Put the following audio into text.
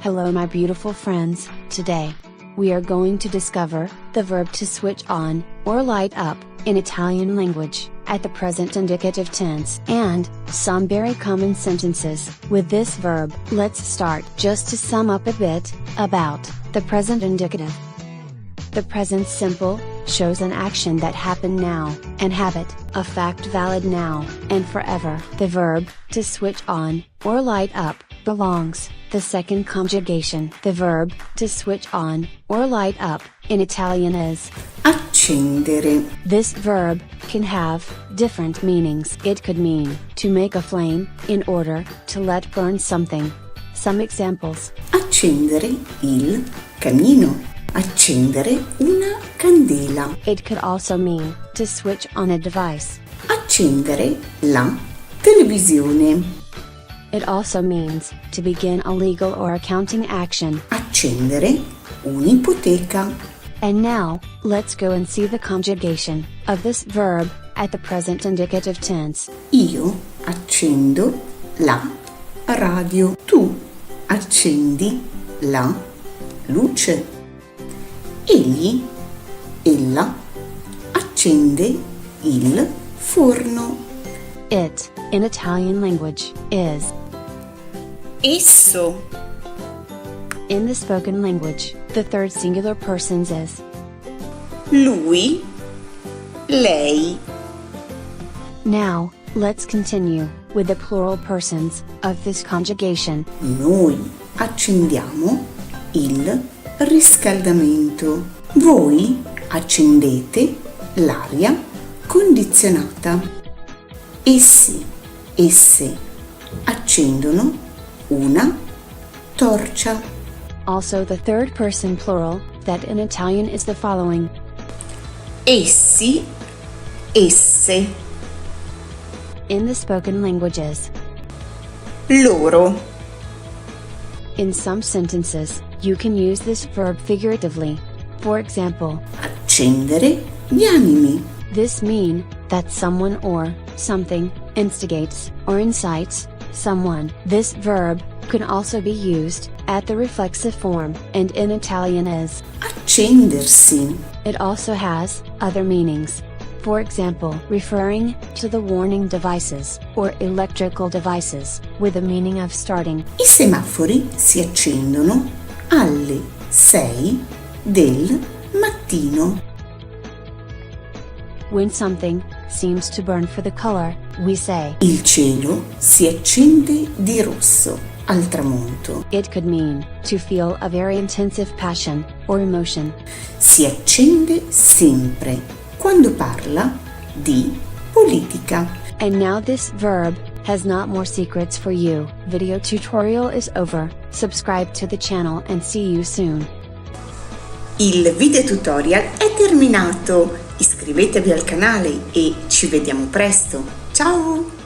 Hello my beautiful friends, today we are going to discover the verb to switch on, or light up, in Italian language, at the present indicative tense, and some very common sentences with this verb. Let's start. Just to sum up a bit about the present indicative. The present simple shows an action that happened now, an habit, a fact valid now and forever. The verb to switch on, or light up, belongs the second conjugation. The verb to switch on, or light up, in Italian is accendere. This verb can have different meanings. It could mean to make a flame, in order to let burn something. Some examples: Accendere il camino. Accendere una candela. It could also mean to switch on a device. Accendere la televisione. It also means to begin a legal or accounting action. Accendere un'ipoteca. And now, let's go and see the conjugation of this verb at the present indicative tense. Io accendo la radio. Tu accendi la luce. Egli, ella, accende il forno. It, in Italian language, is. Esso. In the spoken language, the third singular persons is Lui, lei. Now, let's continue with the plural persons of this conjugation. Noi accendiamo il riscaldamento. Voi accendete l'aria condizionata. Essi, esse accendono una torcia. Also, the third person plural that in Italian is the following: Essi, esse. In the spoken languages. Loro. In some sentences, you can use this verb figuratively. For example, Accendere gli animi. this means that someone or something instigates or incites someone. This verb can also be used at the reflexive form and in Italian is Accendersi. It also has other meanings. For example, referring to the warning devices or electrical devices with the meaning of starting. I semafori si accendono alle 6 del mattino. When something seems to burn for the color, we say Il cielo si accende di rosso al tramonto. it could mean to feel a very intensive passion or emotion. Si accende sempre quando parla di politica. And now this verb has not more secrets for you. Video tutorial is over. Subscribe to the channel and see you soon. Il video tutorial è terminato. Iscrivetevi al canale e ci vediamo presto. Ciao!